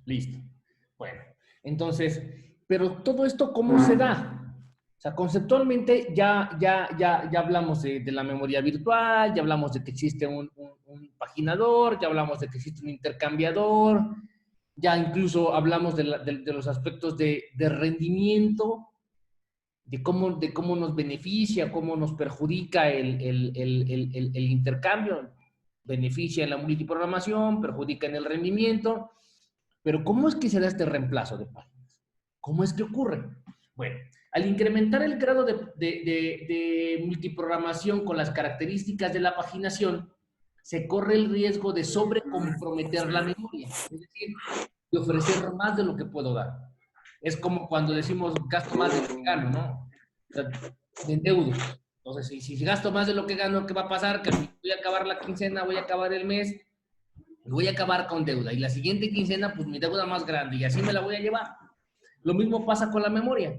Listo. Bueno, entonces, pero todo esto, ¿cómo se da? O sea, conceptualmente ya hablamos de la memoria virtual, ya hablamos de que existe un paginador, ya hablamos de que existe un intercambiador, ya incluso hablamos de los aspectos de rendimiento, de cómo nos beneficia, cómo nos perjudica el intercambio, beneficia en la multiprogramación, perjudica en el rendimiento, pero ¿cómo es que se da este reemplazo de páginas? ¿Cómo es que ocurre? Bueno, al incrementar el grado de multiprogramación con las características de la paginación, se corre el riesgo de sobrecomprometer la memoria, es decir, de ofrecer más de lo que puedo dar. Es como cuando decimos gasto más de lo que gano, ¿no? O sea, me endeudo. Entonces, si gasto más de lo que gano, ¿qué va a pasar? Que voy a acabar la quincena, voy a acabar el mes, voy a acabar con deuda. Y la siguiente quincena, pues mi deuda más grande, y así me la voy a llevar. Lo mismo pasa con la memoria.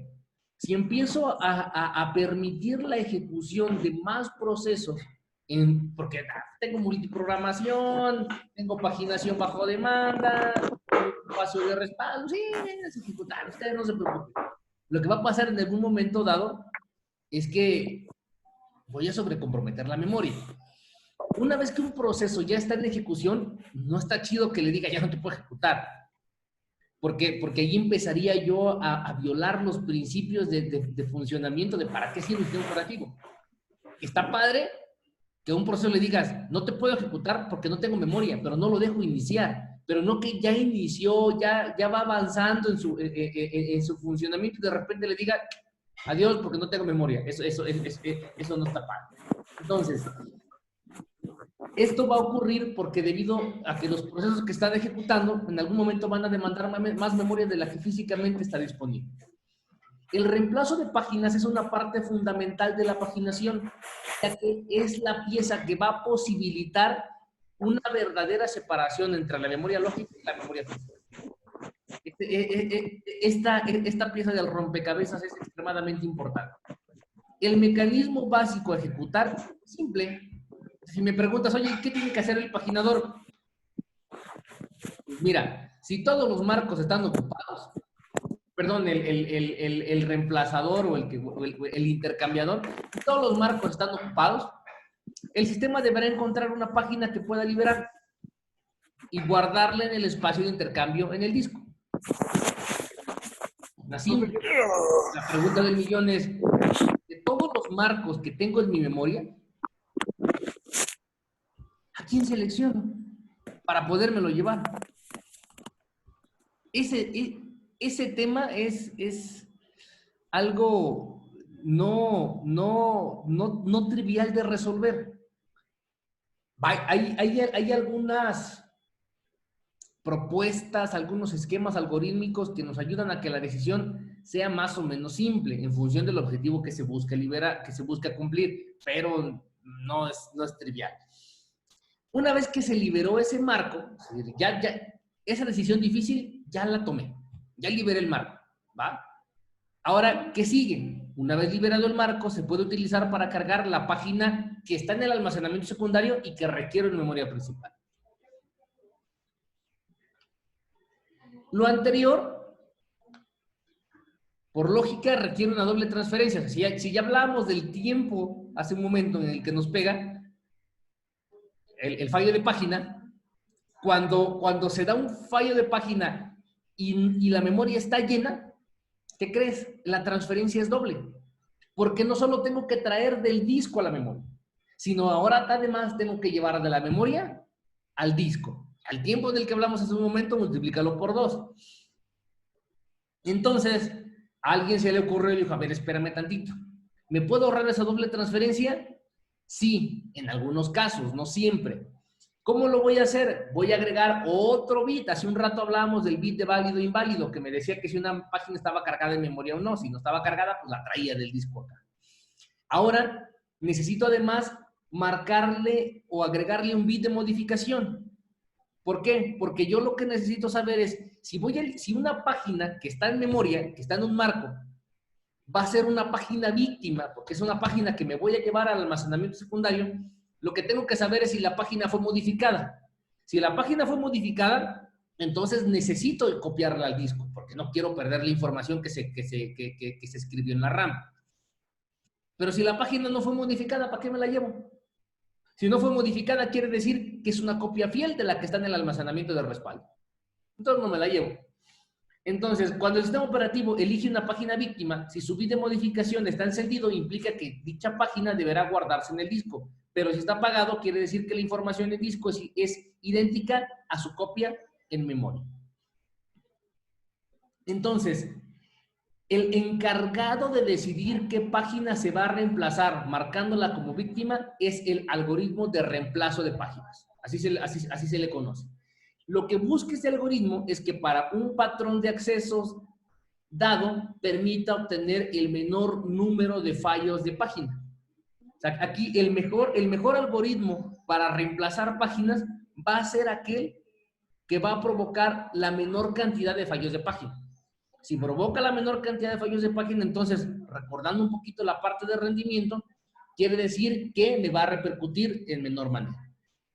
Si empiezo a permitir la ejecución de más procesos, porque tengo multiprogramación, tengo paginación bajo demanda, tengo espacio de respaldo, sí, es ejecutar, ustedes no se preocupen. Lo que va a pasar en algún momento dado es que voy a sobrecomprometer la memoria. Una vez que un proceso ya está en ejecución, no está chido que le diga ya no te puedo ejecutar. Porque ahí empezaría yo a violar los principios de funcionamiento de para qué sirve un sistema operativo. Está padre que a un proceso le digas, no te puedo ejecutar porque no tengo memoria, pero no lo dejo iniciar. Pero no que ya inició, ya va avanzando en su funcionamiento y de repente le diga, adiós porque no tengo memoria. Eso no está padre. Entonces, esto va a ocurrir porque debido a que los procesos que están ejecutando en algún momento van a demandar más memoria de la que físicamente está disponible. El reemplazo de páginas es una parte fundamental de la paginación, ya que es la pieza que va a posibilitar una verdadera separación entre la memoria lógica y la memoria física. Esta pieza del rompecabezas es extremadamente importante. El mecanismo básico a ejecutar es simple. Si me preguntas, oye, ¿qué tiene que hacer el paginador? Pues mira, si todos los marcos están ocupados, perdón, el reemplazador o el intercambiador, si todos los marcos están ocupados, el sistema deberá encontrar una página que pueda liberar y guardarla en el espacio de intercambio en el disco. Así, la pregunta del millón es, de todos los marcos que tengo en mi memoria, ¿a quién selecciono para podérmelo llevar? Ese tema es algo no trivial de resolver. Hay algunas propuestas, algunos esquemas algorítmicos que nos ayudan a que la decisión sea más o menos simple en función del objetivo que se busca cumplir, pero no es trivial. Una vez que se liberó ese marco, esa decisión difícil ya la tomé, ya liberé el marco, ¿va? Ahora, ¿qué sigue? Una vez liberado el marco, se puede utilizar para cargar la página que está en el almacenamiento secundario y que requiere una memoria principal. Lo anterior, por lógica, requiere una doble transferencia. Si ya hablábamos del tiempo hace un momento en el que nos pega el fallo de página, cuando se da un fallo de página y la memoria está llena, ¿qué crees? La transferencia es doble. Porque no solo tengo que traer del disco a la memoria, sino ahora además tengo que llevar de la memoria al disco. Al tiempo del que hablamos hace un momento, multiplícalo por 2. Entonces, a alguien se le ocurrió y dijo, a ver, espérame tantito. ¿Me puedo ahorrar esa doble transferencia? Sí, en algunos casos, no siempre. ¿Cómo lo voy a hacer? Voy a agregar otro bit. Hace un rato hablábamos del bit de válido e inválido, que me decía que si una página estaba cargada en memoria o no. Si no estaba cargada, pues la traía del disco acá. Ahora, necesito además marcarle o agregarle un bit de modificación. ¿Por qué? Porque yo lo que necesito saber es, si una página que está en memoria, que está en un marco, va a ser una página víctima, porque es una página que me voy a llevar al almacenamiento secundario, lo que tengo que saber es si la página fue modificada. Si la página fue modificada, Entonces necesito copiarla al disco, porque no quiero perder la información que se escribió en la RAM. Pero si la página no fue modificada, ¿para qué me la llevo? Si no fue modificada, quiere decir que es una copia fiel de la que está en el almacenamiento de respaldo. Entonces no me la llevo. Entonces, cuando el sistema operativo elige una página víctima, si su bit de modificación está encendido, implica que dicha página deberá guardarse en el disco. Pero si está apagado, quiere decir que la información en disco es idéntica a su copia en memoria. Entonces, el encargado de decidir qué página se va a reemplazar, marcándola como víctima, es el algoritmo de reemplazo de páginas. Así se le conoce. Lo que busca este algoritmo es que para un patrón de accesos dado permita obtener el menor número de fallos de página. O sea, aquí el mejor algoritmo para reemplazar páginas va a ser aquel que va a provocar la menor cantidad de fallos de página. Si provoca la menor cantidad de fallos de página, entonces, recordando un poquito la parte de rendimiento, quiere decir que me va a repercutir en menor manera.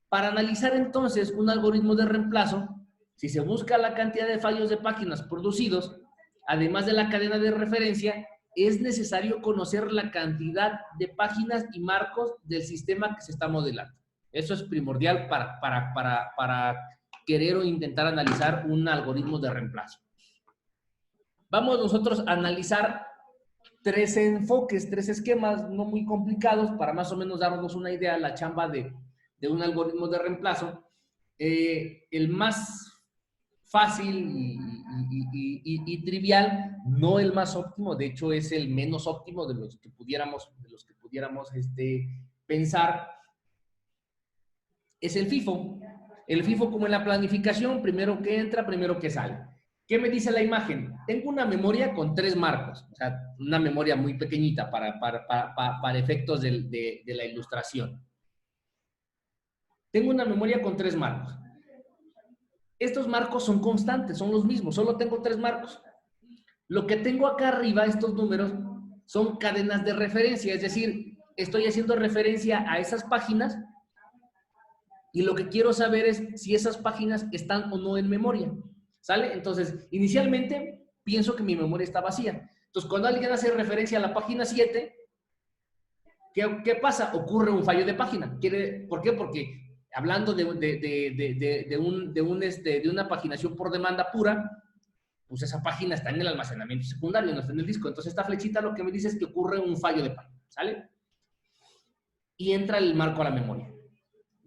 Para analizar entonces un algoritmo de reemplazo, si se busca la cantidad de fallos de páginas producidos, además de la cadena de referencia, es necesario conocer la cantidad de páginas y marcos del sistema que se está modelando. Eso es primordial para querer o intentar analizar un algoritmo de reemplazo. Vamos nosotros a analizar 3 enfoques, 3 esquemas no muy complicados para más o menos darnos una idea de la chamba de un algoritmo de reemplazo. El más fácil y trivial, no el más óptimo, de hecho es el menos óptimo de los que pudiéramos pensar, es el FIFO. El FIFO, como en la planificación, primero que entra, primero que sale. ¿Qué me dice la imagen? Tengo una memoria con 3 marcos, o sea, una memoria muy pequeñita para efectos de la ilustración. Tengo una memoria con 3 marcos. Estos marcos son constantes, son los mismos, solo tengo 3 marcos. Lo que tengo acá arriba, estos números, son cadenas de referencia, es decir, estoy haciendo referencia a esas páginas y lo que quiero saber es si esas páginas están o no en memoria. ¿Sale? Entonces, inicialmente pienso que mi memoria está vacía. Entonces, cuando alguien hace referencia a la página 7, ¿qué pasa? Ocurre un fallo de página. ¿Por qué? Porque hablando de una paginación por demanda pura, pues esa página está en el almacenamiento secundario, no está en el disco. Entonces, esta flechita lo que me dice es que ocurre un fallo de página. ¿Sale? Y entra el marco a la memoria.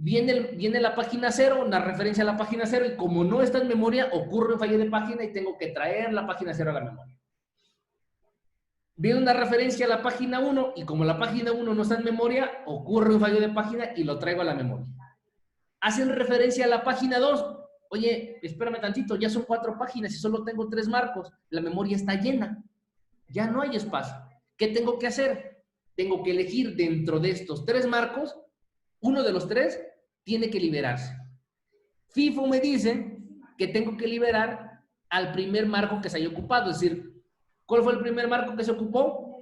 Viene la página 0, una referencia a la página 0, y como no está en memoria, ocurre un fallo de página y tengo que traer la página 0 a la memoria. Viene una referencia a la página 1, y como la página 1 no está en memoria, ocurre un fallo de página y lo traigo a la memoria. Hacen referencia a la página 2. Oye, espérame tantito, ya son 4 páginas y solo tengo 3 marcos. La memoria está llena. Ya no hay espacio. ¿Qué tengo que hacer? Tengo que elegir dentro de estos 3 marcos, uno de los 3 tiene que liberarse. FIFO me dice que tengo que liberar al primer marco que se haya ocupado. Es decir, ¿cuál fue el primer marco que se ocupó?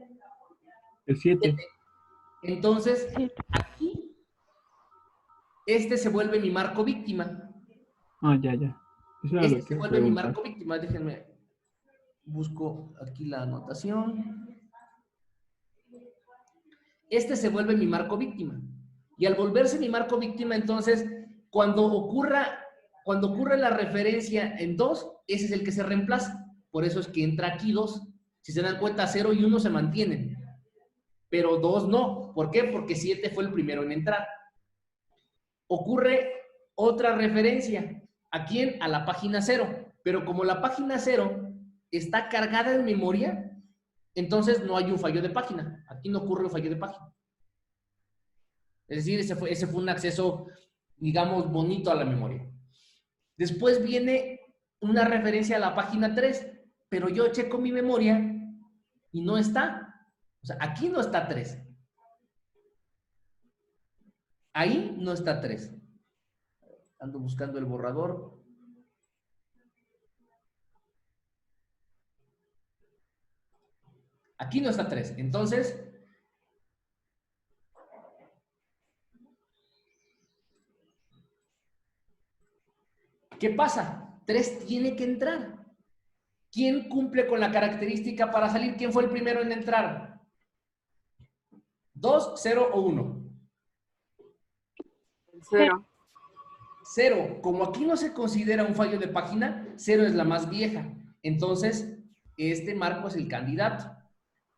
El 7. Entonces, aquí, este se vuelve mi marco víctima. Ah, ya. Eso era Este lo que se iba a vuelve mi preguntar. marco víctima. Déjenme, busco aquí la anotación. Este se vuelve mi marco víctima. Y al volverse mi marco víctima, entonces, cuando ocurre la referencia en 2, ese es el que se reemplaza. Por eso es que entra aquí 2. Si se dan cuenta, 0 y 1 se mantienen. Pero 2 no. ¿Por qué? Porque 7 fue el primero en entrar. Ocurre otra referencia. ¿A quién? A la página 0. Pero como la página 0 está cargada en memoria, entonces no hay un fallo de página. Aquí no ocurre un fallo de página. Es decir, ese fue un acceso, digamos, bonito a la memoria. Después viene una referencia a la página 3, pero yo checo mi memoria y no está. O sea, aquí no está 3. Ahí no está 3. Ando buscando el borrador. Aquí no está 3. Entonces, ¿qué pasa? 3 tiene que entrar. ¿Quién cumple con la característica para salir? ¿Quién fue el primero en entrar? ¿2, 0 o 1? El 0. 0. Como aquí no se considera un fallo de página, 0 es la más vieja. Entonces, este marco es el candidato.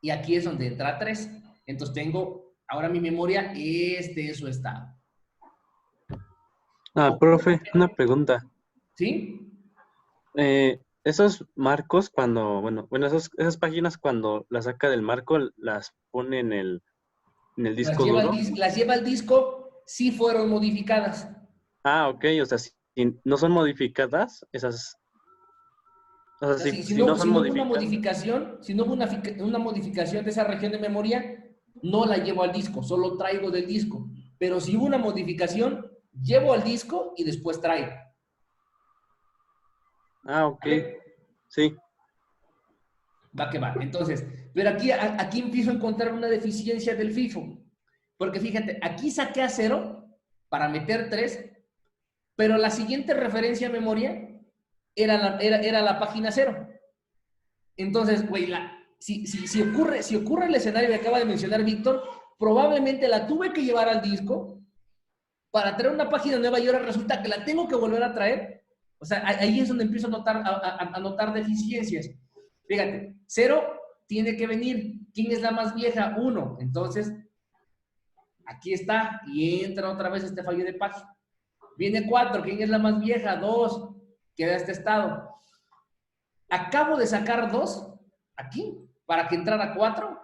Y aquí es donde entra 3. Entonces tengo ahora mi memoria, este es su estado. Profe, una pregunta. ¿Sí? Esos marcos esas páginas cuando las saca del marco, las pone en el disco duro. Las lleva al disco, sí fueron modificadas. Ok, o sea, si no son modificadas, esas, o sea, O sea, si no son no hubo una modificadas. modificación, si no hubo una modificación de esa región de memoria, no la llevo al disco, solo traigo del disco. Pero si hubo una modificación, llevo al disco y después traigo. Ok, sí. Va que va. Entonces, pero aquí empiezo a encontrar una deficiencia del FIFO. Porque fíjate, aquí saqué a 0 para meter 3, pero la siguiente referencia a memoria era la página 0. Entonces, güey, si ocurre el escenario que acaba de mencionar Víctor, probablemente la tuve que llevar al disco para traer una página nueva y ahora resulta que la tengo que volver a traer. O sea, ahí es donde empiezo a notar deficiencias. Fíjate, 0 tiene que venir. ¿Quién es la más vieja? 1. Entonces, aquí está y entra otra vez este fallo de página. Viene 4. ¿Quién es la más vieja? 2. Queda este estado. Acabo de sacar 2 aquí para que entrara 4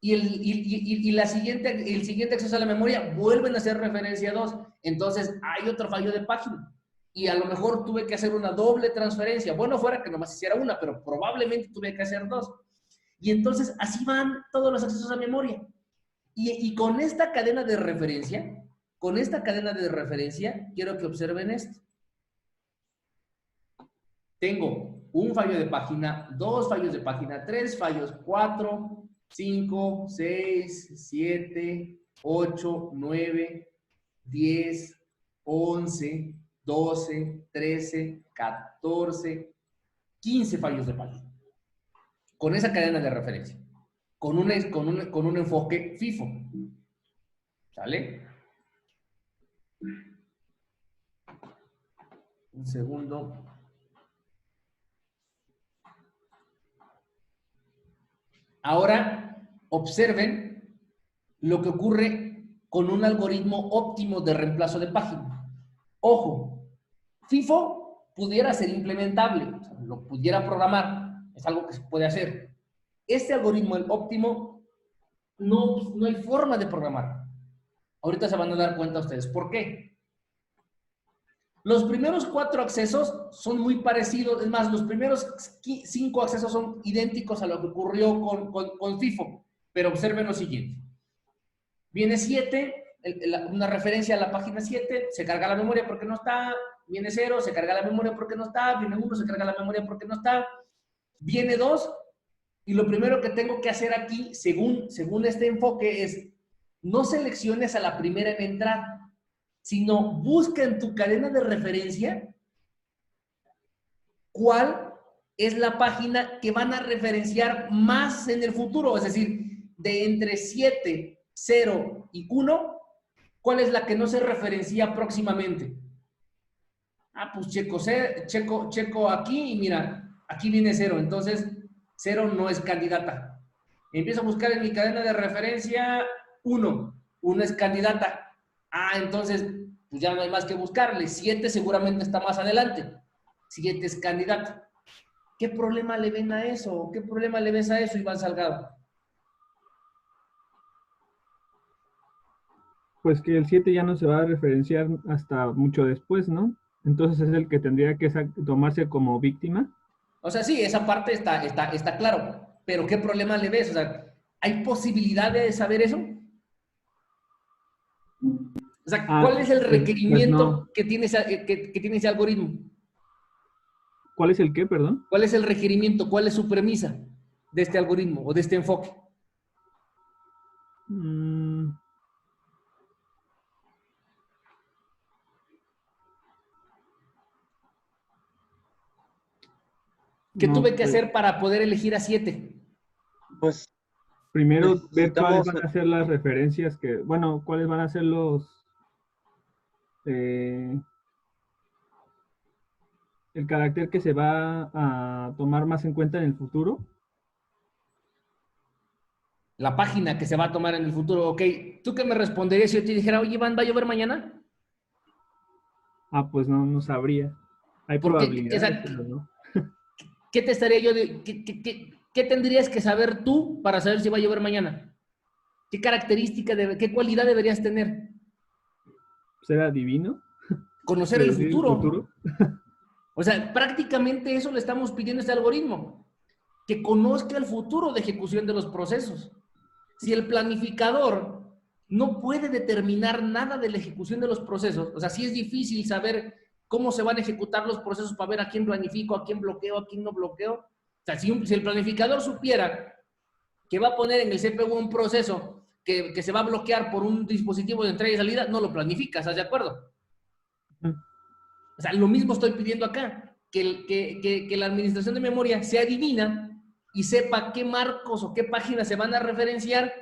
y el siguiente acceso a la memoria vuelven a hacer referencia a 2. Entonces hay otro fallo de página. Y a lo mejor tuve que hacer una doble transferencia. Bueno, fuera que nomás hiciera una, pero probablemente tuve que hacer 2. Y entonces así van todos los accesos a memoria. Y con esta cadena de referencia, quiero que observen esto. Tengo un fallo de página, 2 fallos de página, 3 fallos, 4, 5, 6, 7, 8, 9, 10, 11, 12, 13, 14, 15 fallos de página. Con esa cadena de referencia. Con un enfoque FIFO. ¿Sale? Un segundo. Ahora, observen lo que ocurre con un algoritmo óptimo de reemplazo de página. Ojo, FIFO pudiera ser implementable, o sea, lo pudiera programar, es algo que se puede hacer. Este algoritmo, el óptimo, no hay forma de programar. Ahorita se van a dar cuenta ustedes. ¿Por qué? Los primeros 4 accesos son muy parecidos, es más, los primeros 5 accesos son idénticos a lo que ocurrió con FIFO, pero observen lo siguiente. Viene 7, una referencia a la página 7, se carga la memoria porque no está, viene 0, se carga la memoria porque no está, viene 1, se carga la memoria porque no está, viene 2, y lo primero que tengo que hacer aquí, según este enfoque, es no selecciones a la primera en entrar, sino busca en tu cadena de referencia cuál es la página que van a referenciar más en el futuro, es decir, de entre 7, 0 y 1, ¿cuál es la que no se referencia próximamente? Pues checo aquí y mira, aquí viene 0, entonces 0 no es candidata. Empiezo a buscar en mi cadena de referencia 1 es candidata. Entonces, pues ya no hay más que buscarle. 7 seguramente está más adelante. 7 es candidata. ¿Qué problema le ven a eso? ¿Qué problema le ves a eso, Iván Salgado? Pues que el 7 ya no se va a referenciar hasta mucho después, ¿no? Entonces es el que tendría que tomarse como víctima. O sea, sí, esa parte está claro. Pero ¿qué problema le ves? O sea, ¿hay posibilidad de saber eso? O sea, ¿cuál es el requerimiento no. que tiene ese algoritmo? ¿Cuál es el qué, perdón? ¿Cuál es el requerimiento? ¿Cuál es su premisa de este algoritmo o de este enfoque? ¿Qué No, tuve que pues, hacer para poder elegir a 7? Pues primero ver cuáles necesitamos, van a ser las referencias que, bueno, cuáles van a ser eh, el carácter que se va a tomar más en cuenta en el futuro. La página que se va a tomar en el futuro. Ok, ¿tú qué me responderías si yo te dijera, oye, Iván, ¿va a llover mañana? Ah, pues no, no sabría. Hay ¿Por qué? O probabilidades, sea, pero no. ¿qué te estaría yo de, qué tendrías que saber tú para saber si va a llover mañana? ¿Qué característica, qué cualidad deberías tener? ¿Será divino? Conocer el ¿Predecir el futuro. futuro? O sea, prácticamente eso le estamos pidiendo a este algoritmo, que conozca el futuro de ejecución de los procesos. Si el planificador no puede determinar nada de la ejecución de los procesos, o sea, si es difícil saber cómo se van a ejecutar los procesos para ver a quién planifico, a quién bloqueo, a quién no bloqueo. O sea, si el planificador supiera que va a poner en el CPU un proceso que se va a bloquear por un dispositivo de entrada y salida, no lo planifica, ¿estás de acuerdo? O sea, lo mismo estoy pidiendo acá, que la administración de memoria sea divina y sepa qué marcos o qué páginas se van a referenciar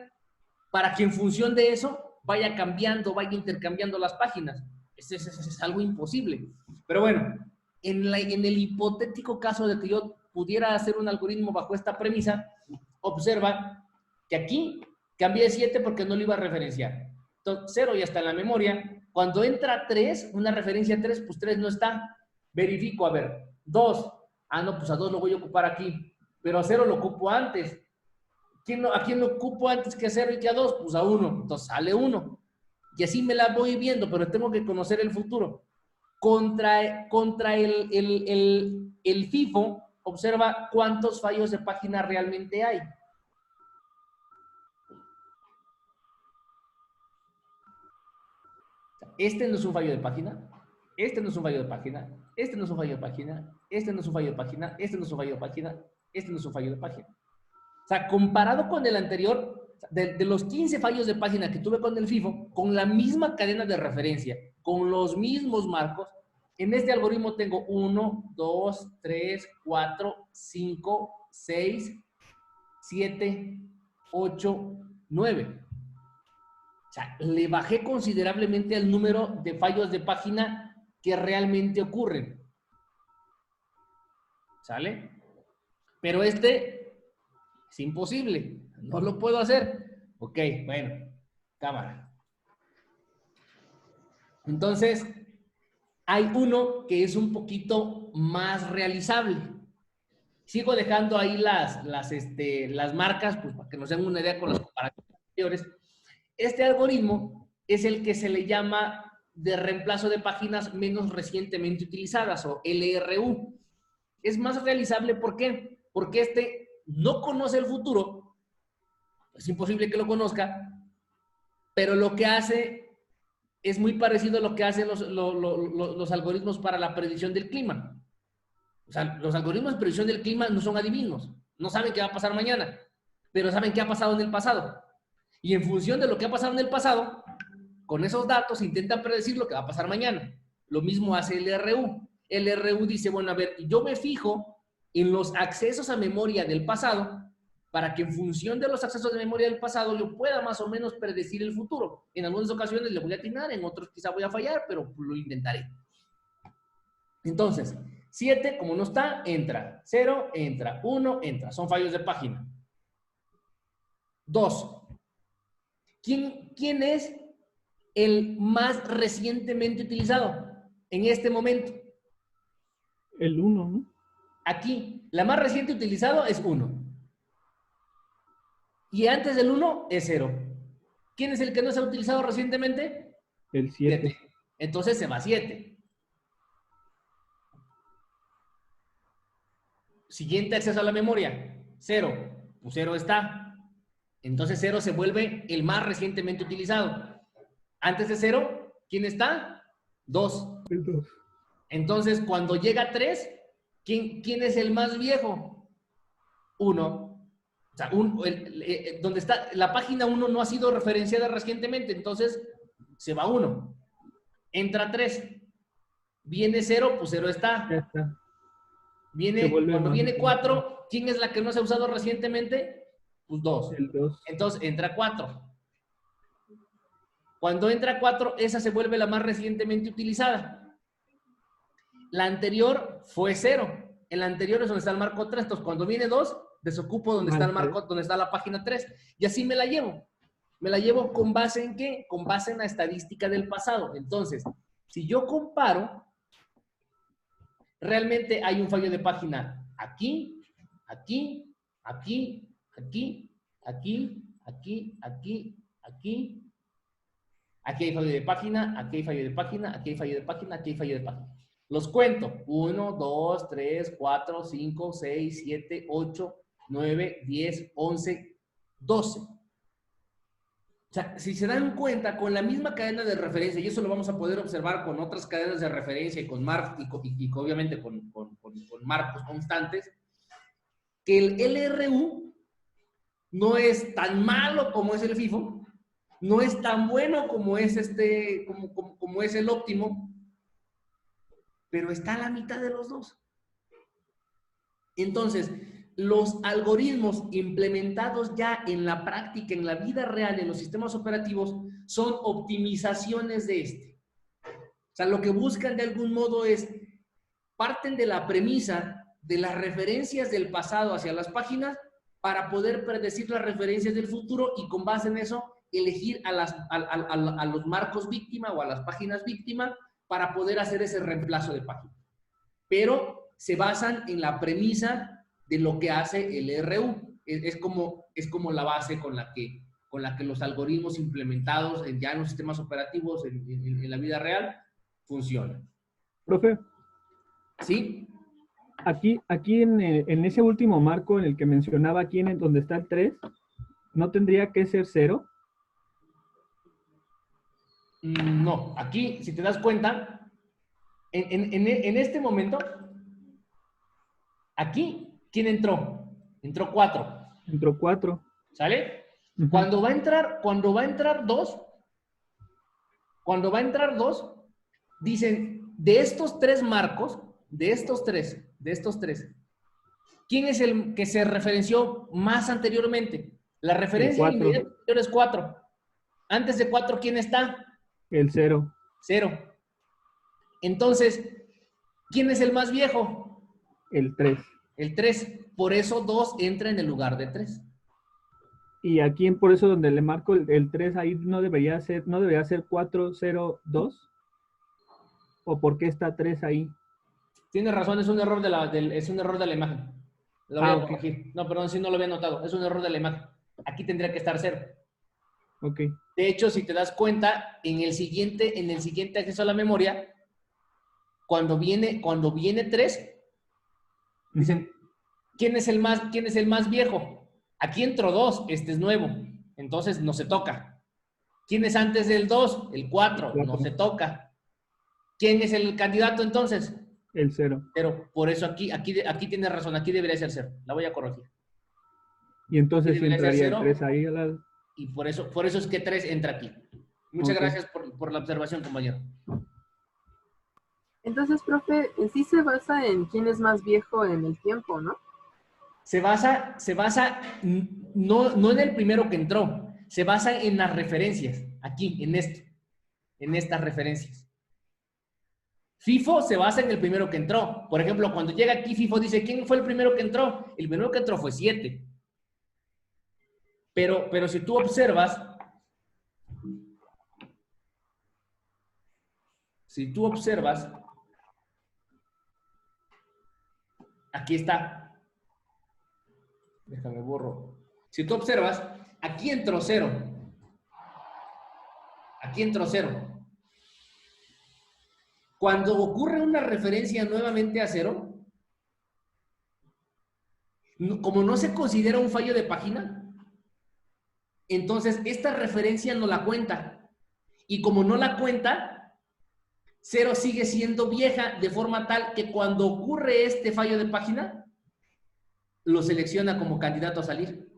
para que en función de eso vaya cambiando, vaya intercambiando las páginas. Es algo imposible. Pero bueno, en el hipotético caso de que yo pudiera hacer un algoritmo bajo esta premisa, observa que aquí cambié 7 porque no lo iba a referenciar. Entonces, 0 ya está en la memoria. Cuando entra 3, una referencia a 3, pues 3 no está. Verifico, a ver, 2. Ah, no, pues a 2 lo voy a ocupar aquí. Pero a 0 lo ocupo antes. ¿A quién lo ocupo antes que a 0 y que a 2? Pues a 1. Entonces sale 1. Y así me la voy viendo, pero tengo que conocer el futuro. Contra el FIFO, observa cuántos fallos de página realmente hay. Este no es un fallo de página, este no es un fallo de página, este no es un fallo de página, este no es un fallo de página, este no es un fallo de página, este no es un fallo de página. O sea, comparado con el anterior, de los 15 fallos de página que tuve con el FIFO, con la misma cadena de referencia, con los mismos marcos, en este algoritmo tengo 1, 2, 3, 4, 5, 6, 7, 8, 9. O sea, le bajé considerablemente el número de fallos de página que realmente ocurren. ¿Sale? Pero este es imposible. No lo puedo hacer. Ok, bueno, cámara. Entonces, hay uno que es un poquito más realizable. Sigo dejando ahí las marcas, pues para que nos den una idea con las comparativas anteriores. Este algoritmo es el que se le llama de reemplazo de páginas menos recientemente utilizadas, o LRU. Es más realizable, ¿por qué? Porque este no conoce el futuro, es imposible que lo conozca, pero lo que hace es muy parecido a lo que hacen los algoritmos para la predicción del clima. O sea, los algoritmos de predicción del clima no son adivinos, no saben qué va a pasar mañana, pero saben qué ha pasado en el pasado. Y en función de lo que ha pasado en el pasado, con esos datos intentan predecir lo que va a pasar mañana. Lo mismo hace el RU. El RU dice, bueno, a ver, yo me fijo en los accesos a memoria del pasado para que en función de los accesos de memoria del pasado yo pueda más o menos predecir el futuro. En algunas ocasiones le voy a atinar, en otros quizá voy a fallar, pero lo intentaré. Entonces, 7, como no está, entra. 0, entra. 1, entra. Son fallos de página. 2. ¿Quién es el más recientemente utilizado en este momento? El 1, ¿no? Aquí, la más reciente utilizado es 1. Y antes del 1 es 0. ¿Quién es el que no se ha utilizado recientemente? El 7. 7. Entonces se va 7. Siguiente acceso a la memoria, 0. Pues 0 está. Entonces 0 se vuelve el más recientemente utilizado. Antes de 0, ¿quién está? 2. El 2. Entonces, cuando llega a 3, ¿quién es el más viejo? 1. O sea, donde está la página 1 no ha sido referenciada recientemente, entonces se va 1. Entra 3. Viene 0, pues 0 Ya está. está. Cuando más viene difícil. 4, ¿quién es la que no se ha usado recientemente? Pues 2. El 2. Entonces entra 4. Cuando entra 4, esa se vuelve la más recientemente utilizada. La anterior fue 0. En la anterior es donde está el marco 3. Entonces, cuando viene 2, desocupo donde está el marco, donde está la página 3. Y así me la llevo. ¿Me la llevo con base en qué? Con base en la estadística del pasado. Entonces, si yo comparo, realmente hay un fallo de página aquí, aquí, aquí, aquí, aquí, aquí, aquí, aquí. Aquí hay fallo de página, aquí hay fallo de página, aquí hay fallo de página, aquí hay fallo de página. Los cuento. 1, 2, 3, 4, 5, 6, 7, 8, 9, 10, 11, 12. O sea, si se dan cuenta, con la misma cadena de referencia, y eso lo vamos a poder observar con otras cadenas de referencia y con obviamente con marcos constantes, que el LRU no es tan malo como es el FIFO, no es tan bueno como es como es el óptimo, pero está a la mitad de los dos. Entonces, los algoritmos implementados ya en la práctica, en la vida real, en los sistemas operativos, son optimizaciones de este. O sea, lo que buscan de algún modo es, parten de la premisa de las referencias del pasado hacia las páginas para poder predecir las referencias del futuro y con base en eso elegir a los marcos víctima o a las páginas víctima para poder hacer ese reemplazo de página. Pero se basan en la premisa de lo que hace el RU. Es como la base con la que los algoritmos implementados ya en los sistemas operativos en la vida real funcionan. Profe. ¿Sí? Aquí en ese último marco en el que mencionaba, aquí en donde está el 3, ¿no tendría que ser 0? No, aquí, si te das cuenta, en este momento, aquí, ¿quién entró? Entró 4. Entró 4. ¿Sale? Cuando va a entrar 2, dicen, de estos 3 marcos, de estos tres, ¿quién es el que se referenció más anteriormente? La referencia inmediata anterior es 4. Antes de 4, ¿quién está? El 0. 0. Entonces, ¿quién es el más viejo? El 3. El 3. Por eso 2 entra en el lugar de 3. Y aquí, por eso, donde le marco el 3, ahí no debería ser 4, 0, 2. ¿O por qué está 3 ahí? Tienes razón, es un error de la imagen. Lo voy a corregir. Okay. No, perdón, si no lo había notado. Es un error de la imagen. Aquí tendría que estar 0. Ok. De hecho, si te das cuenta, en el siguiente acceso a la memoria, cuando viene 3, dicen, ¿quién es el más viejo? Aquí entró 2, este es nuevo. Entonces no se toca. ¿Quién es antes del 2? El 4, no se toca. ¿Quién es el candidato entonces? El 0. Pero por eso aquí tienes razón, aquí debería ser 0. La voy a corregir. Y entonces sí entraría el 3 ahí. Y por eso es que 3 entra aquí. Muchas gracias por la observación, compañero. Entonces, profe, sí se basa en quién es más viejo en el tiempo, ¿no? Se basa no en el primero que entró, se basa en las referencias, aquí, en estas referencias. FIFO se basa en el primero que entró. Por ejemplo, cuando llega aquí, FIFO dice, ¿quién fue el primero que entró? El primero que entró fue 7. Pero si tú observas, aquí está. Déjame borro. Si tú observas, aquí entró 0. Aquí entró 0. Cuando ocurre una referencia nuevamente a 0, como no se considera un fallo de página, entonces esta referencia no la cuenta. Y como no la cuenta, 0 sigue siendo vieja de forma tal que cuando ocurre este fallo de página, lo selecciona como candidato a salir.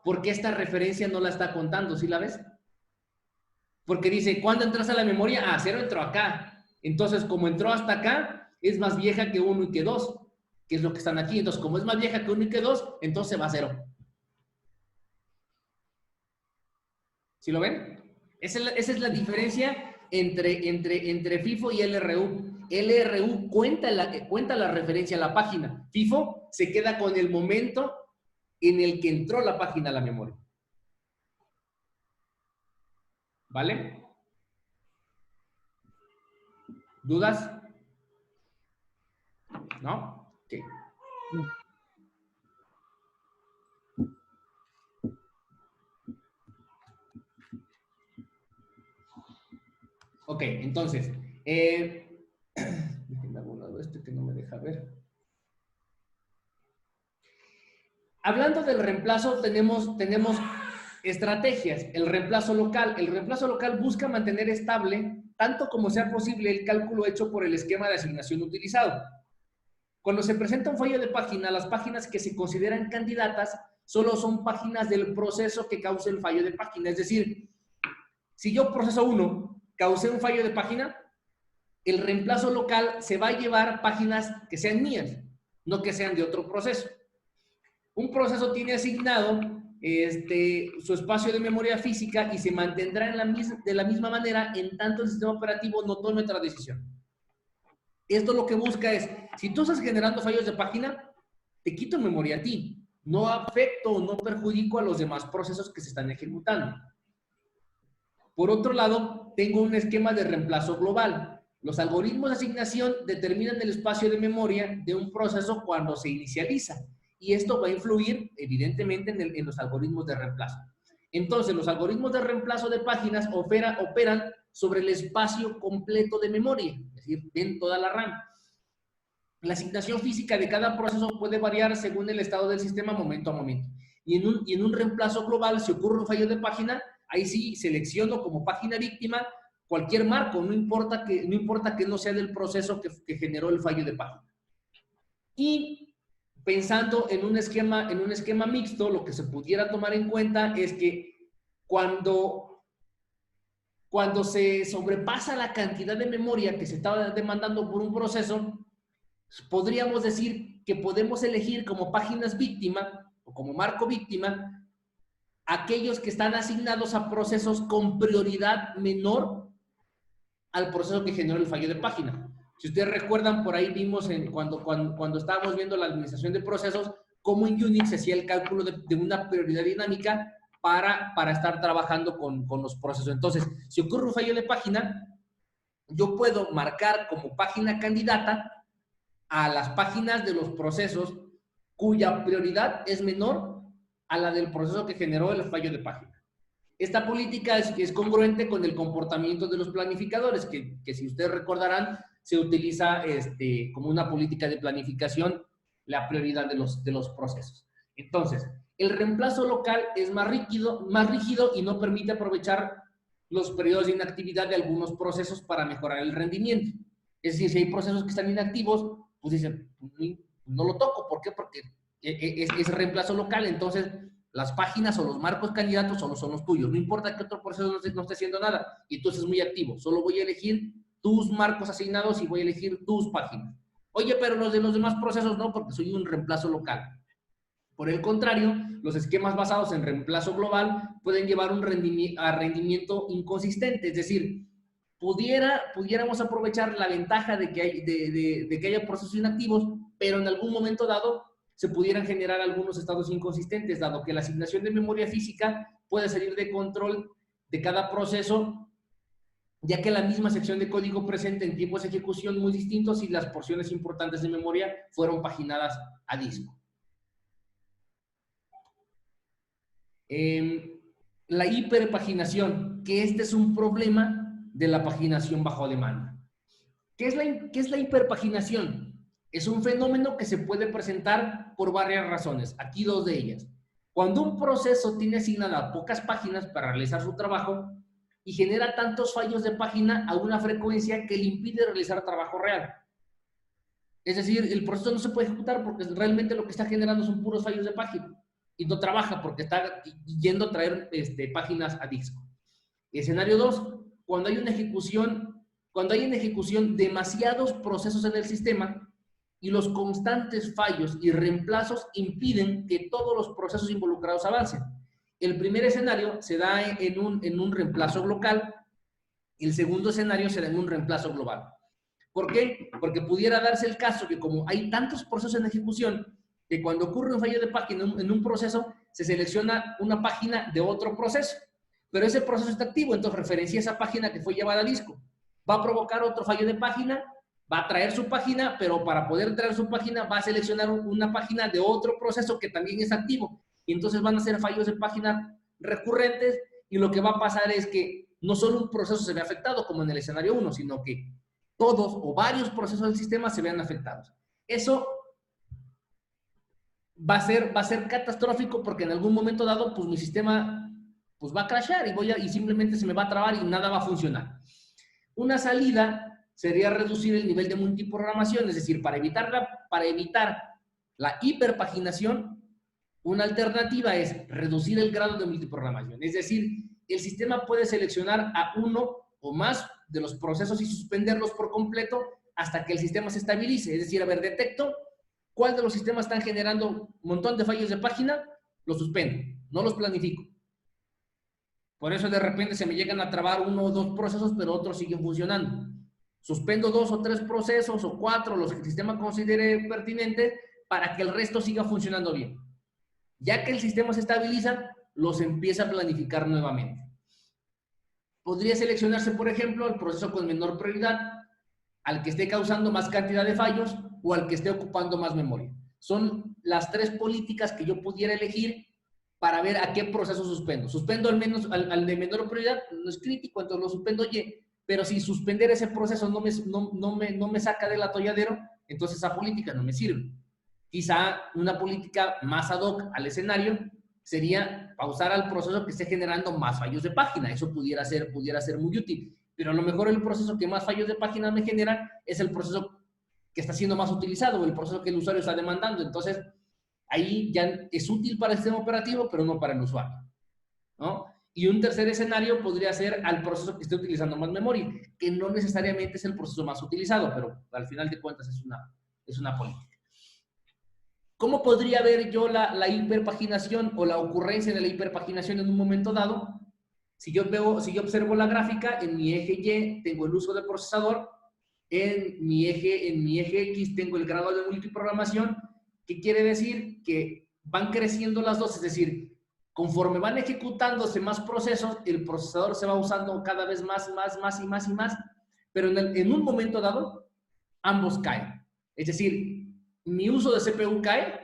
Porque esta referencia no la está contando, ¿sí la ves? Porque dice, ¿cuándo entras a la memoria? Ah, 0 entró acá. Entonces, como entró hasta acá, es más vieja que 1 y que 2, que es lo que están aquí. Entonces, como es más vieja que 1 y que 2, entonces va a 0. ¿Sí lo ven? Esa es la diferencia entre FIFO y LRU. LRU cuenta la referencia a la página. FIFO se queda con el momento en el que entró la página a la memoria. ¿Vale? ¿Dudas? ¿No? Sí. Ok, entonces, déjenme algún lado que no me deja ver. Hablando del reemplazo, tenemos estrategias. El reemplazo local. El reemplazo local busca mantener estable, tanto como sea posible, el cálculo hecho por el esquema de asignación utilizado. Cuando se presenta un fallo de página, las páginas que se consideran candidatas solo son páginas del proceso que cause el fallo de página. Es decir, si yo proceso 1 causé un fallo de página, el reemplazo local se va a llevar páginas que sean mías, no que sean de otro proceso. Un proceso tiene asignado su espacio de memoria física y se mantendrá de la misma manera en tanto el sistema operativo no tome otra decisión. Esto lo que busca es, si tú estás generando fallos de página, te quito memoria a ti. No afecto o no perjudico a los demás procesos que se están ejecutando. Por otro lado, tengo un esquema de reemplazo global. Los algoritmos de asignación determinan el espacio de memoria de un proceso cuando se inicializa. Y esto va a influir, evidentemente, en los algoritmos de reemplazo. Entonces, los algoritmos de reemplazo de páginas operan sobre el espacio completo de memoria, es decir, en toda la RAM. La asignación física de cada proceso puede variar según el estado del sistema momento a momento. Y en un reemplazo global, si ocurre un fallo de página, ahí sí selecciono como página víctima cualquier marco, no importa que no sea del proceso que generó el fallo de página. Y pensando en un esquema mixto, lo que se pudiera tomar en cuenta es que cuando se sobrepasa la cantidad de memoria que se estaba demandando por un proceso, podríamos decir que podemos elegir como páginas víctima o como marco víctima aquellos que están asignados a procesos con prioridad menor al proceso que generó el fallo de página. Si ustedes recuerdan, por ahí vimos cuando estábamos viendo la administración de procesos, cómo en Unix se hacía el cálculo de una prioridad dinámica para estar trabajando con los procesos. Entonces, si ocurre un fallo de página, yo puedo marcar como página candidata a las páginas de los procesos cuya prioridad es menor a la del proceso que generó el fallo de página. Esta política es congruente con el comportamiento de los planificadores, que si ustedes recordarán, se utiliza como una política de planificación la prioridad de los procesos. Entonces, el reemplazo local es más rígido y no permite aprovechar los periodos de inactividad de algunos procesos para mejorar el rendimiento. Es decir, si hay procesos que están inactivos, pues dicen, no lo toco. ¿Por qué? Porque es reemplazo local, entonces las páginas o los marcos candidatos solo son los tuyos. No importa que otro proceso no esté haciendo nada y tú estés muy activo. Solo voy a elegir tus marcos asignados y voy a elegir tus páginas. Oye, pero los de los demás procesos no, porque soy un reemplazo local. Por el contrario, los esquemas basados en reemplazo global pueden llevar a rendimiento inconsistente. Es decir, pudiéramos aprovechar la ventaja de que haya procesos inactivos, pero en algún momento dado se pudieran generar algunos estados inconsistentes, dado que la asignación de memoria física puede salir de control de cada proceso, ya que la misma sección de código presenta en tiempos de ejecución muy distintos y las porciones importantes de memoria fueron paginadas a disco. La hiperpaginación, que este es un problema de la paginación bajo demanda. ¿Qué es la hiperpaginación? Es un fenómeno que se puede presentar por varias razones. Aquí dos de ellas. Cuando un proceso tiene asignadas pocas páginas para realizar su trabajo y genera tantos fallos de página a una frecuencia que le impide realizar trabajo real. Es decir, el proceso no se puede ejecutar porque realmente lo que está generando son puros fallos de página y no trabaja porque está yendo a traer páginas a disco. Escenario 2, cuando hay una ejecución cuando hay en ejecución demasiados procesos en el sistema y los constantes fallos y reemplazos impiden que todos los procesos involucrados avancen. El primer escenario se da en un reemplazo local, el segundo escenario se da en un reemplazo global. ¿Por qué? Porque pudiera darse el caso que como hay tantos procesos en ejecución, que cuando ocurre un fallo de página en un proceso, se selecciona una página de otro proceso, pero ese proceso está activo, entonces referencia esa página que fue llevada a disco. Va a provocar otro fallo de página, va a traer su página, pero para poder traer su página va a seleccionar una página de otro proceso que también es activo. Y entonces van a ser fallos de página recurrentes y lo que va a pasar es que no solo un proceso se ve afectado como en el escenario 1, sino que todos o varios procesos del sistema se vean afectados. Eso va a ser catastrófico porque en algún momento dado, pues mi sistema pues, va a crashear y simplemente se me va a trabar y nada va a funcionar. Una salida sería reducir el nivel de multiprogramación, es decir, para evitar la hiperpaginación, una alternativa es reducir el grado de multiprogramación. Es decir, el sistema puede seleccionar a uno o más de los procesos y suspenderlos por completo hasta que el sistema se estabilice. Es decir, a ver, detecto cuál de los sistemas están generando un montón de fallos de página, los suspendo, no los planifico. Por eso de repente se me llegan a trabar 1 o 2 procesos, pero otros siguen funcionando. Suspendo 2 o 3 procesos o 4, los que el sistema considere pertinentes, para que el resto siga funcionando bien. Ya que el sistema se estabiliza, los empieza a planificar nuevamente. Podría seleccionarse, por ejemplo, el proceso con menor prioridad, al que esté causando más cantidad de fallos o al que esté ocupando más memoria. Son las 3 políticas que yo pudiera elegir para ver a qué proceso suspendo. Suspendo al de menor prioridad, no es crítico, entonces lo suspendo, pero si suspender ese proceso no me saca del atolladero, entonces esa política no me sirve. Quizá una política más ad hoc al escenario sería pausar al proceso que esté generando más fallos de página. Eso pudiera ser muy útil. Pero a lo mejor el proceso que más fallos de página me genera es el proceso que está siendo más utilizado o el proceso que el usuario está demandando. Entonces, ahí ya es útil para el sistema operativo, pero no para el usuario, ¿no? Y un tercer escenario podría ser al proceso que esté utilizando más memoria, que no necesariamente es el proceso más utilizado, pero al final de cuentas es una política. ¿Cómo podría ver yo la hiperpaginación o la ocurrencia de la hiperpaginación en un momento dado? Si yo observo la gráfica, en mi eje Y tengo el uso del procesador, en mi eje X tengo el grado de multiprogramación, que quiere decir que van creciendo las dos, es decir, conforme van ejecutándose más procesos, el procesador se va usando cada vez más, pero en un momento dado, ambos caen. Es decir, mi uso de CPU cae.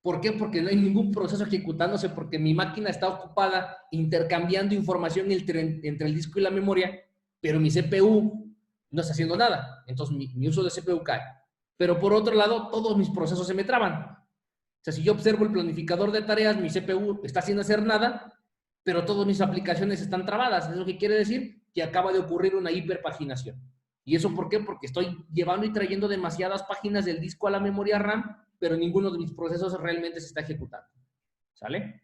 ¿Por qué? Porque no hay ningún proceso ejecutándose, porque mi máquina está ocupada intercambiando información entre el disco y la memoria, pero mi CPU no está haciendo nada. Entonces mi uso de CPU cae. Pero por otro lado, todos mis procesos se me traban. O sea, si yo observo el planificador de tareas, mi CPU está sin hacer nada, pero todas mis aplicaciones están trabadas. ¿Eso qué quiere decir? Que acaba de ocurrir una hiperpaginación. ¿Y eso por qué? Porque estoy llevando y trayendo demasiadas páginas del disco a la memoria RAM, pero ninguno de mis procesos realmente se está ejecutando. ¿Sale?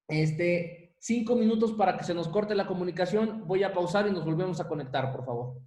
5 minutos para que se nos corte la comunicación. Voy a pausar y nos volvemos a conectar, por favor.